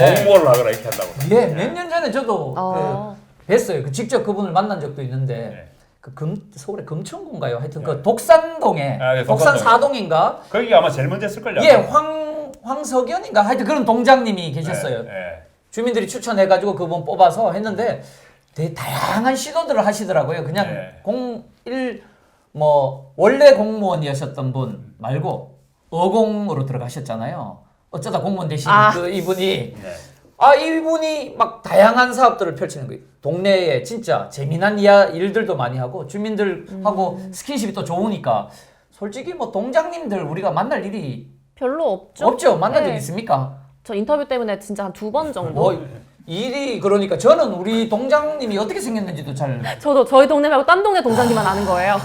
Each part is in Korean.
공모를 하거나 이렇게 한다고. 예, 몇 년 전에 저도 뵀어요. 직접 그분을 만난 적도 있는데 서울의 금천구인가요? 하여튼 그 독산동에 독산 4동인가? 거기 아마 제일 먼저 했을걸요. 예, 황석연인가? 하여튼 그런 동장님이 계셨어요. 주민들이 추천해가지고 그분 뽑아서 했는데 되게 다양한 시도들을 하시더라고요. 그냥 원래 공무원이셨던 분 말고 어공으로 들어가셨잖아요. 어쩌다 공무원 되신 이분이 이분이 막 다양한 사업들을 펼치는 거예요. 동네에 진짜 재미난 일들도 많이 하고 주민들하고 스킨십이 또 좋으니까 솔직히 뭐 동장님들 우리가 만날 일이 별로 없죠. 만난 적 있습니까? 저 인터뷰 때문에 진짜 한 2번 정도. 일이 그러니까 저는 우리 동장님이 어떻게 생겼는지도 잘 저도 저희 동네 말고 딴 동네 동장님만 아는 거예요.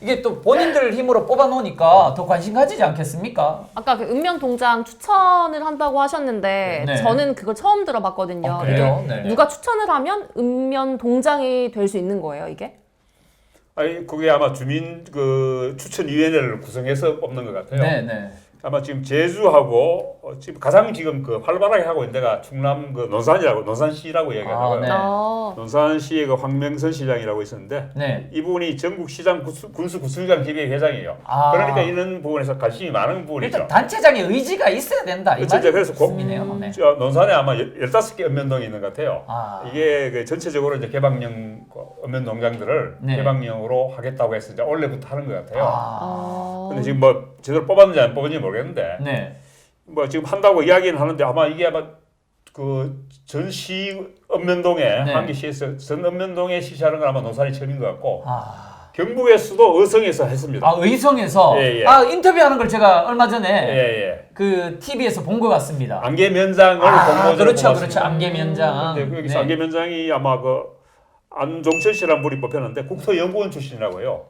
이게 또 본인들 힘으로 뽑아놓으니까 더 관심 가지지 않겠습니까? 아까 그 읍면 동장 추천을 한다고 하셨는데 저는 그걸 처음 들어봤거든요. 그래요? 누가 추천을 하면 읍면 동장이 될 수 있는 거예요, 이게? 아니 그게 아마 주민 그 추천위원회를 구성해서 뽑는 것 같아요. 네. 아마 지금 제주하고 지금 가장 지금 그 활발하게 하고 있는 데가 충남 그 논산시라고 얘기하고요. 논산시의 그 황명선 시장이라고 있었는데 이분이 전국 시장 군수 구순장 협의회 회장이에요. 그러니까 이런 부분에서 관심이 많은 부분이죠. 일단 단체장의 의지가 있어야 된다. 그렇죠. 그래서 논산에 아마 15개 읍면동이 있는 것 같아요. 이게 그 전체적으로 이제 개방형 읍면농장들을 개방형으로 하겠다고 해서 이제 원래부터 하는 것 같아요. 근데 지금 뭐 제대로 뽑았는지 안 뽑았는지 모르겠는데 뭐 지금 한다고 이야기는 하는데 아마 이게 아마 그 전시 읍면동에 한기시에서 전 읍면동에 시시하는 건 아마 논산이 처음인 것 같고 경북에서도 의성에서 했습니다. 의성에서 인터뷰하는 걸 제가 얼마 전에 그 TV에서 본 것 같습니다. 안개면장을 공모전을 그렇죠. 안개면장. 근데 여기서 안개면장이 아마 그 안종철 씨라는 분이 뽑혔는데 국토연구원 출신이라고 해요.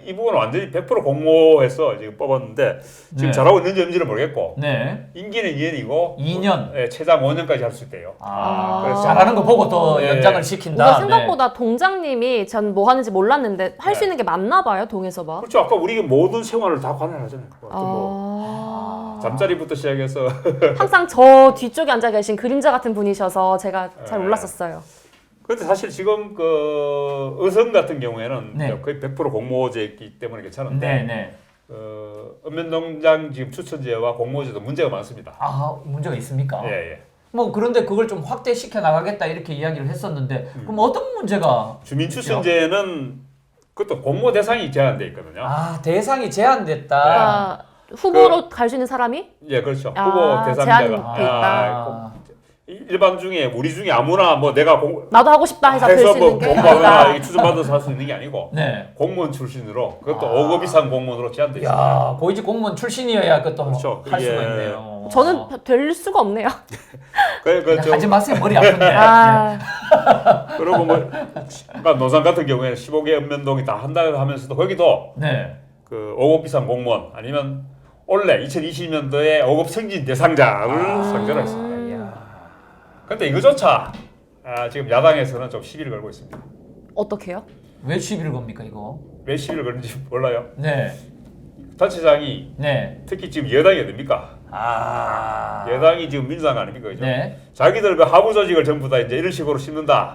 이 부분은 완전히 100% 공모해서 지금 뽑았는데 지금 잘하고 있는지 없는지는 모르겠고 임기는 2년이고 2년 최장 5년까지 할 수 있대요. 그래서 잘하는 거 보고 또 연장을 시킨다. 생각보다 동장님이 전 뭐 하는지 몰랐는데 할 수 있는 게 많나 봐요, 동에서 봐. 그렇죠. 아까 우리 모든 생활을 다 관할하잖아요. 잠자리부터 시작해서 항상 저 뒤쪽에 앉아 계신 그림자 같은 분이셔서 제가 잘 몰랐었어요. 그런데 사실 지금 그 의성 같은 경우에는 거의 100% 공모제이기 때문에 괜찮은데 읍면농장 지금 추천제와 공모제도 문제가 많습니다. 문제가 있습니까? 뭐 그런데 그걸 좀 확대시켜 나가겠다 이렇게 이야기를 했었는데 그럼 어떤 문제가? 주민 추천제는 그것도 공모 대상이 제한돼 있거든요. 대상이 제한됐다. 후보로 갈 수 있는 사람이? 예, 그렇죠. 후보 대상자가 있다. 일반 중에 우리 중에 아무나 뭐 내가 나도 하고 싶다 해서 될 수 있는 게 공부하거나 추천받아서 할 수 있는 게 아니고 공무원 출신으로 그것도 5급 이상 공무원으로 제한돼 있습니다. 고위직 공무원 출신이어야 그것도 그렇죠. 할 수가 있네요. 저는 될 수가 없네요. 하지 마세요. 머리 아픈데. 그리고 뭐 그러니까 논산 같은 경우에는 15개 읍면동이 다 한다 하면서도 거기도 그 5급 이상 공무원 아니면 올해 2020년도에 5급 승진 대상자를 상대로 했습니다. 근데 이거조차 지금 야당에서는 좀 시비를 걸고 있습니다. 어떻게요? 왜 시비를 겁니까 이거? 왜 시비를 걸는지 몰라요. 네. 단체장이 특히 지금 여당이 어딥니까? 여당이 지금 민주당 아닙니까? 그죠? 자기들 그 하부 조직을 전부 다 이제 이런 식으로 심는다.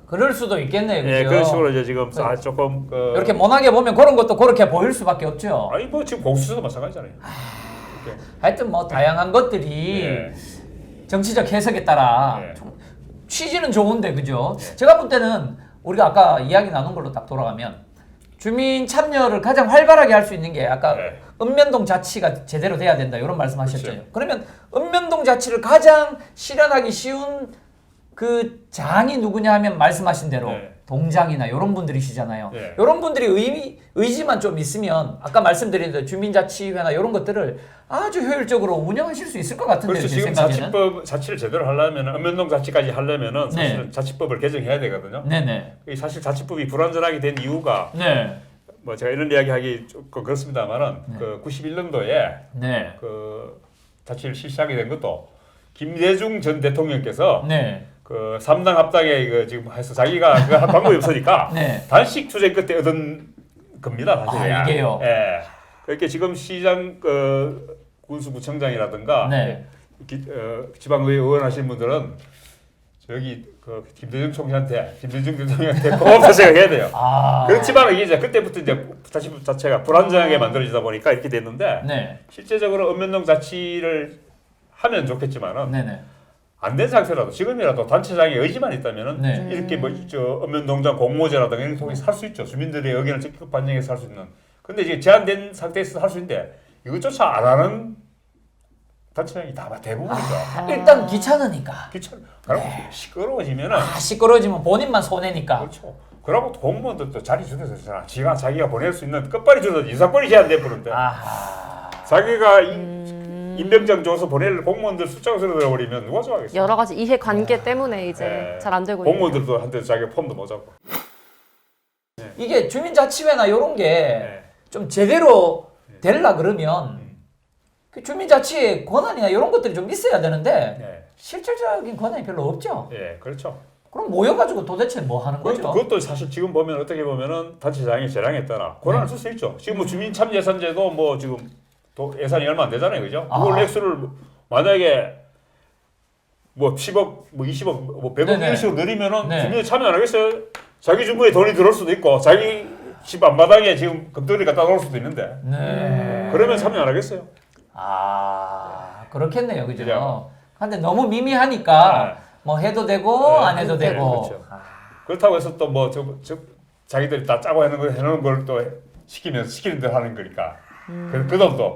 그럴 수도 있겠네요. 그죠? 그런 식으로 이제 지금 조금 이렇게 모나게 보면 그런 것도 그렇게 보일 수밖에 없죠. 아니 뭐 지금 공수처도 마찬가지잖아요. 하여튼 뭐 다양한 것들이 정치적 해석에 따라 취지는 좋은데 그죠? 제가 볼 때는 우리가 아까 이야기 나눈 걸로 딱 돌아가면 주민 참여를 가장 활발하게 할 수 있는 게 아까 읍면동 자치가 제대로 돼야 된다 이런 말씀하셨잖아요. 그러면 읍면동 자치를 가장 실현하기 쉬운 그 장이 누구냐 하면 말씀하신 대로 동장이나 이런 분들이시잖아요. 이런 분들이 의지만 좀 있으면 아까 말씀드린 대로 주민자치회나 이런 것들을 아주 효율적으로 운영하실 수 있을 것 같은데. 그렇죠. 지금 자치를 제대로 하려면 읍면동 자치까지 하려면은 사실은 자치법을 개정해야 되거든요. 사실 자치법이 불완전하게 된 이유가 뭐 제가 이런 이야기하기 조금 그렇습니다만은 그 91년도에 그 자치를 실시하게 된 것도 김대중 전 대통령께서 그 3당 합당에 그 지금 해서 자기가 그 할 방법이 없으니까 단식 투쟁 끝에 얻은 겁니다. 사실. 이게요. 그렇게 지금 시장 군수구청장이라든가 지방의회 의원 하시는 분들은 저기 그 김대중 총리한테 김대중 대통령한테 고맙다 생각해야 돼요. 그렇지만 이게 이제 그때부터 이제 자체가 불안정하게 만들어지다 보니까 이렇게 됐는데 네. 실제적으로 읍면동 자치를 하면 좋겠지만은 네네. 안 된 상태라도 지금이라도 단체장의 의지만 있다면은 네. 이렇게 뭐 저 읍면동장 공모제라든가 이런 통해서 할 수 있죠. 주민들의 의견을 적극 반영해서 할 수 있는. 근데 이제 제한된 상태에서 할 수 있는데 이것조차 안 하는 단체장이 다 대부분이죠. 일단 귀찮으니까. 그리고 시끄러워지면은 시끄러워지면 본인만 손해니까. 그렇죠. 그러고 공무원들도 자리 줄여서 있잖아. 자기가 보낼 수 있는 끝발이 줄여서 인사권이 제한돼 버는데 자기가 임명장 줘서 보낼 공무원들 숫자가 줄어들어버리면 누가 좋아하겠어요? 여러 가지 이해관계 때문에 이제 잘 안 되고 공무원들도 한테 자기 폼도 못 잡고. 이게 주민자치회나 이런 게 좀 제대로 되려 그러면 그 주민자치의 권한이나 이런 것들이 좀 있어야 되는데 실질적인 권한이 별로 없죠. 예, 그렇죠. 그럼 모여가지고 도대체 뭐 하는 거죠? 그것도 사실 지금 보면 어떻게 보면은 단체장이 재량에 따라 권한을 쓸 수 있죠. 지금 뭐 주민참여예산제도 뭐 지금 예산이 얼마 안 되잖아요, 그죠? 그걸 액수를 만약에 뭐 10억, 뭐 20억, 뭐 100억 이런 식으로 늘리면은 주민이 참여 안 하겠어요? 자기 주머니에 돈이 들어올 수도 있고 자기 집 앞마당에 지금 금덩어리 갖다 놓을 수도 있는데 그러면 참여 안 하겠어요? 그렇겠네요, 그죠? 근데 너무 미미하니까 뭐 해도 되고 안 해도 되고. 그렇죠. 그렇다고 해서 또 뭐 자기들이 다 짜고 해놓은 걸 또 시키는 대로 하는 거니까 그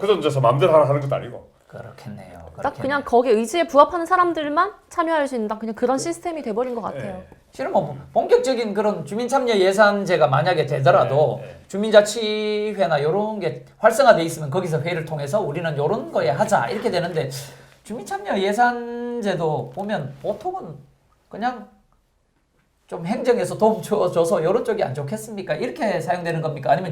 돈 줘서 마음대로 하는 것도 아니고. 그렇겠네요. 딱 그냥 거기에 의지에 부합하는 사람들만 참여할 수 있는 그냥 그런 시스템이 돼버린 것 같아요. 실은 뭐 본격적인 그런 주민참여 예산제가 만약에 되더라도 주민자치회나 이런 게 활성화돼 있으면 거기서 회의를 통해서 우리는 이런 거에 하자 이렇게 되는데 주민참여 예산제도 보면 보통은 그냥 좀 행정에서 도움 줘서 이런 쪽이 안 좋겠습니까? 이렇게 사용되는 겁니까? 아니면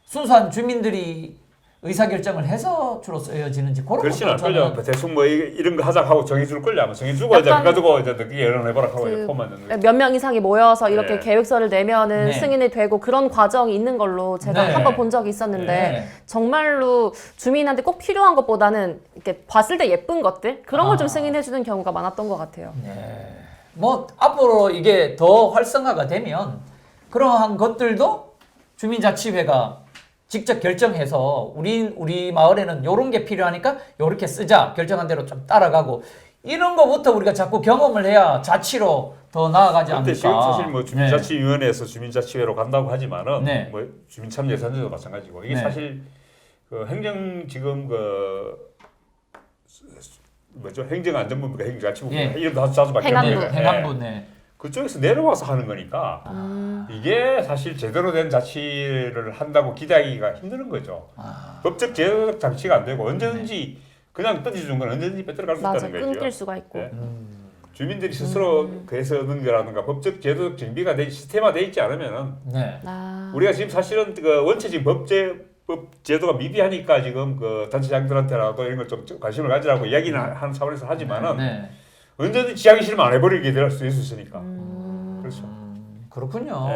순수한 주민들이 의사결정을 해서 주로 쓰여지는지 그런 그렇지는 않죠. 대충 뭐 이런 거 하자 하고 정해줄 걸요. 아마 정해주고 이제 그래가지고 이제 늦게 열어내보라 하고 포함하는 몇 명 이상이 모여서 이렇게 계획서를 내면은 승인이 되고 그런 과정이 있는 걸로 제가 한번 본 적이 있었는데 정말로 주민한테 꼭 필요한 것보다는 이렇게 봤을 때 예쁜 것들 그런 걸 좀 승인해주는 경우가 많았던 것 같아요. 뭐 앞으로 이게 더 활성화가 되면 그러한 것들도 주민자치회가 직접 결정해서 우리 마을에는 요런 게 필요하니까 요렇게 쓰자 결정한 대로 좀 따라가고 이런 거부터 우리가 자꾸 경험을 해야 자치로 더 나아가지 않을까. 근데 지금 사실 뭐 주민자치위원회에서 주민자치회로 간다고 하지만은 뭐 주민참여예산제도 마찬가지고 이게 사실 그 행정 지금 그 뭐죠 행정안전부인가 행정자치부인가 이름도 자주 바뀌었는데 행안부 그쪽에서 내려와서 하는 거니까 이게 사실 제대로 된 자치를 한다고 기대하기가 힘든 거죠. 법적 제도적 장치가 안 되고 언제든지 그냥 던져준 건 언제든지 뺏들어갈 수 있다는 거죠. 끊길 수가 있고. 주민들이 스스로 그래서 얻는 거라든가 법적 제도적 정비가 시스템화돼 있지 않으면은 우리가 지금 사실은 그 원체적인 법 제도가 미비하니까 지금 그 단체장들한테라도 이런 걸 좀 관심을 가지라고 이야기는 하는 차원에서 하지만은 언제든지 지하기 싫으면 안 해버리게 될 수 있으니까. 그렇죠. 그렇군요.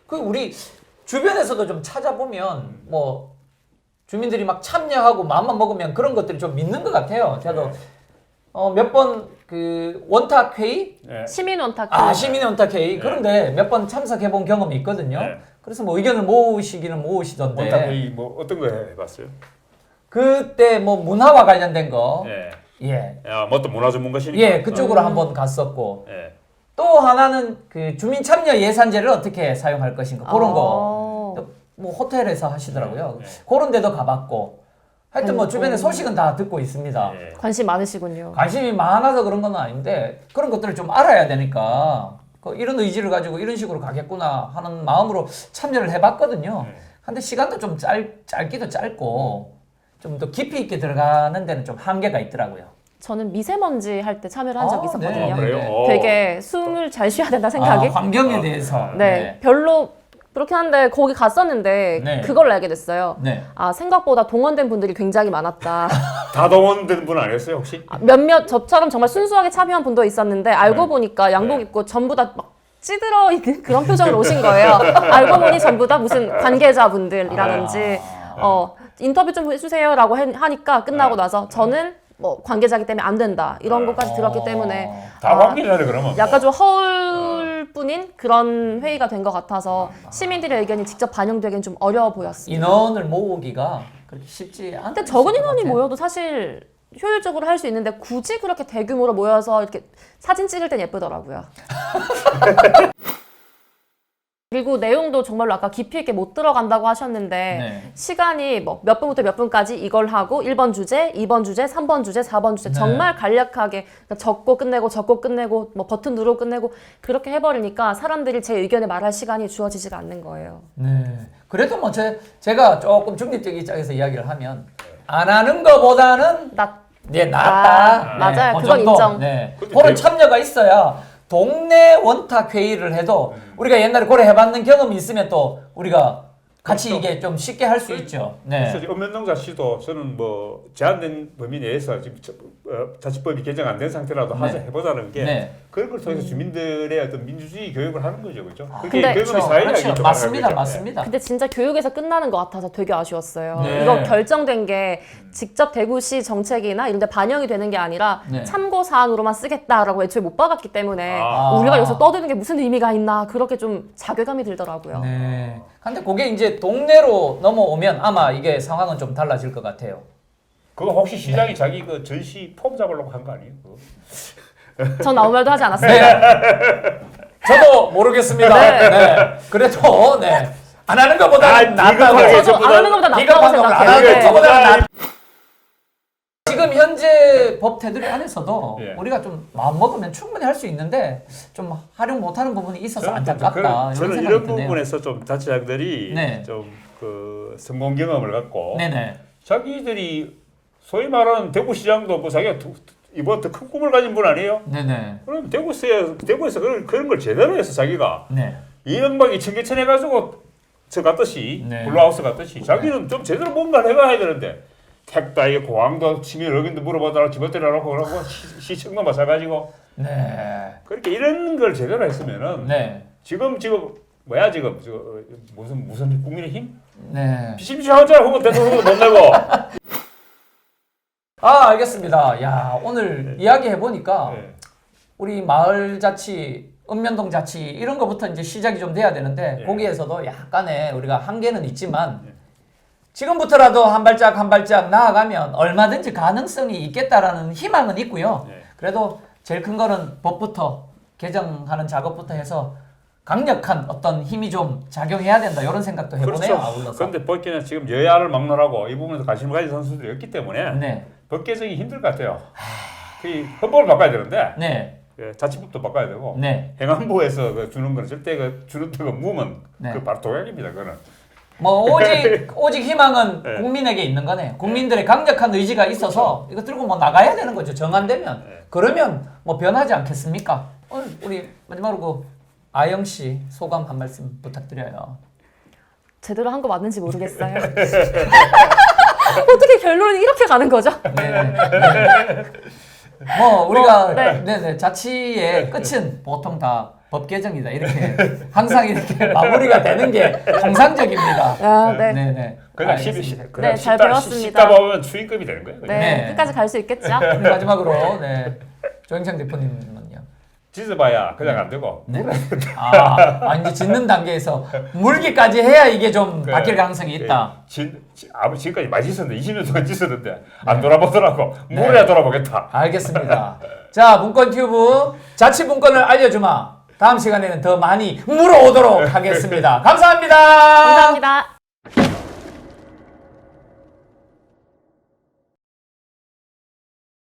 그 우리 주변에서도 좀 찾아보면 뭐 주민들이 막 참여하고 마음만 먹으면 그런 것들이 좀 믿는 것 같아요. 저도 몇 번 그 원탁 회의, 시민 원탁 회의, 시민 원탁 회의 그런데 몇 번 참석해본 경험이 있거든요. 그래서 뭐 의견을 모으시던데. 원탁 회의 뭐 어떤 거 해봤어요? 그때 뭐 문화와 관련된 거. 뭐 또 문화 전문가시니까. 그쪽으로 한번 갔었고. 또 하나는 그 주민 참여 예산제를 어떻게 사용할 것인가 그런 거. 뭐 호텔에서 하시더라고요. 그런 데도 가봤고. 하여튼 뭐 주변에 소식은 다 듣고 있습니다. 관심 많으시군요. 관심이 많아서 그런 건 아닌데 그런 것들을 좀 알아야 되니까 이런 의지를 가지고 이런 식으로 가겠구나 하는 마음으로 참여를 해봤거든요. 근데 시간도 좀 짧기도 짧고 좀 더 깊이 있게 들어가는 데는 좀 한계가 있더라고요. 저는 미세먼지 할 때 참여를 한 적이 있었거든요. 그래요? 되게 숨을 잘 쉬어야 된다 생각이. 환경에 대해서. 별로 그렇긴 한데 거기 갔었는데 그걸 알게 됐어요. 생각보다 동원된 분들이 굉장히 많았다. 다 동원된 분 아니었어요 혹시? 몇몇 저처럼 정말 순수하게 참여한 분도 있었는데 알고 보니까 양복 입고 전부 다 막 찌들어 있는 그런 표정으로 오신 거예요. 알고 보니 전부 다 무슨 관계자분들이라든지 인터뷰 좀 해주세요라고 하니까 끝나고 나서 저는 뭐 관계자기 때문에 안 된다 이런 것까지 들었기 때문에 다 관계자래 그러면. 약간 좀 허울 뿐인 그런 회의가 된 것 같아서 시민들의 의견이 직접 반영되기는 좀 어려워 보였습니다. 인원을 모으기가 그렇게 쉽지 않은. 근데 적은 인원이 모여도 사실 효율적으로 할 수 있는데 굳이 그렇게 대규모로 모여서 이렇게 사진 찍을 땐 예쁘더라고요. 그리고 내용도 정말로 아까 깊이 있게 못 들어간다고 하셨는데 네. 시간이 뭐 몇 분부터 몇 분까지 이걸 하고 1번 주제, 2번 주제, 3번 주제, 4번 주제 네. 정말 간략하게 적고 끝내고 뭐 버튼 누르고 끝내고 그렇게 해버리니까 사람들이 제 의견에 말할 시간이 주어지지가 않는 거예요. 네. 그래도 뭐 제가 조금 중립적인 입장에서 이야기를 하면 안 하는 거보다는 네, 낫다. 맞아요. 그 그건 정도. 인정. 네. 그런 참여가 있어야 동네 원탁 회의를 해도 우리가 옛날에 고려 해봤는 경험이 있으면 또 우리가 같이 그렇죠. 이게 좀 쉽게 할 수 있죠. 네. 그래서 엄연농자 씨도 저는 뭐 제한된 범위 내에서 지금 자치법이 개정 안 된 상태라도 네. 해보자는 게 네. 그런 걸 통해서 주민들의 어떤 민주주의 교육을 하는 거죠, 그렇죠? 그게 근데 교육이 그렇죠. 사회학이 그렇죠. 맞습니다, 맞습니다. 근데 진짜 교육에서 끝나는 것 같아서 되게 아쉬웠어요. 네. 이거 결정된 게 직접 대구시 정책이나 이런 데 반영이 되는 게 아니라 네. 참고 사항으로만 쓰겠다라고 애초에 못 박았기 때문에 아. 우리가 여기서 떠드는 게 무슨 의미가 있나 그렇게 좀 자괴감이 들더라고요. 네. 근데 그게 이제 동네로 넘어오면 아마 이게 상황은 좀 달라질 것 같아요. 그거 혹시 시장이 자기 그 전시 폼 잡으려고 한 거 아니에요? 그거? 전 아무 말도 하지 않았어요. 네. 저도 모르겠습니다. 네. 네. 그래도 네. 안 하는 것보다는 낫다고. 비겁하게 저도 안 하는 것보다 낫다고 비겁한 것보다 안 하는 생각해요. 것보다는 낫. 지금 현재 법 테두리 안에서도 예. 우리가 좀 마음 먹으면 충분히 할 수 있는데 좀 활용 못하는 부분이 있어서 안타깝다. 저는 이런 이런 생각이 드네요. 부분에서 좀 자치장들이 네. 좀 그 성공 경험을 갖고 네네. 자기들이 소위 말하는 대구시장도 뭐 자기가 이번 더 큰 꿈을 가진 분 아니에요? 네네. 그럼 대구에서 그런 걸 제대로 해서 자기가 네. 이명박이 청계천 해가지고 저 갔듯이 네. 블루하우스 갔듯이 자기는 좀 제대로 뭔가를 해가야 되는데 택다 이게 공항도 치밀 어긴도 물어보다가 집어때려 놓고 그러고 시청도 마찬가지고 네. 그렇게 이런 걸 제대로 했으면은 네. 지금 뭐야 지금 무슨 국민의힘 네. 비심시하자 혹은 대통령도 못 내고 아, 알겠습니다. 야, 오늘 이야기해 보니까 네. 우리 마을 자치, 읍면동 자치 이런 거부터 이제 시작이 좀 돼야 되는데 네. 거기에서도 약간의 우리가 한계는 있지만 지금부터라도 한 발짝 나아가면 얼마든지 가능성이 있겠다라는 희망은 있고요. 네. 그래도 제일 큰 거는 법부터 개정하는 작업부터 해서 강력한 어떤 힘이 좀 작용해야 된다 이런 생각도 해보네요. 그렇죠. 아울러서. 그런데 법계는 지금 여야를 막론하고 이 부분에서 관심을 가진 선수들이 없기 때문에 네. 법 개정이 힘들 것 같아요. 그 헌법을 바꿔야 되는데 네. 자치법도 바꿔야 되고 네. 행안부에서 주는 거는 절대 주는 거 무면 네. 그 바로 도약입니다. 그거는. 뭐 오직 희망은 네. 국민에게 있는 거네. 국민들의 강력한 의지가 있어서 이거 들고 뭐 나가야 되는 거죠. 정안되면. 네. 그러면 뭐 변하지 않겠습니까? 오늘 우리 마지막으로 그 아영 씨 소감 한 말씀 부탁드려요. 제대로 한 거 맞는지 모르겠어요. 어떻게 결론이 이렇게 가는 거죠? 네. 뭐 우리가 네. 네네 자치의 끝은 보통 다 법 개정이다 이렇게 항상 이렇게 마무리가 되는 게 통상적입니다. 아, 네. 네네. 그냥 알겠습니다. 네, 잘 배웠습니다. 씹다 보면 추임급이 되는 거예요. 그냥. 네, 네. 끝까지 갈 수 있겠죠? 우리 마지막으로 네 조영창 대표님은요. 짓어봐야 그냥 안 되고 네. 이제 짓는 단계에서 물기까지 해야 이게 좀 바뀔 가능성이 있다. 지금까지 많이 짓었는데 20년 동안 짓었는데 안 돌아보더라고. 물에야 돌아보겠다. 알겠습니다. 자, 문건 튜브 자치 문건을 알려주마. 다음 시간에는 더 많이 물어오도록 하겠습니다. 감사합니다. 감사합니다.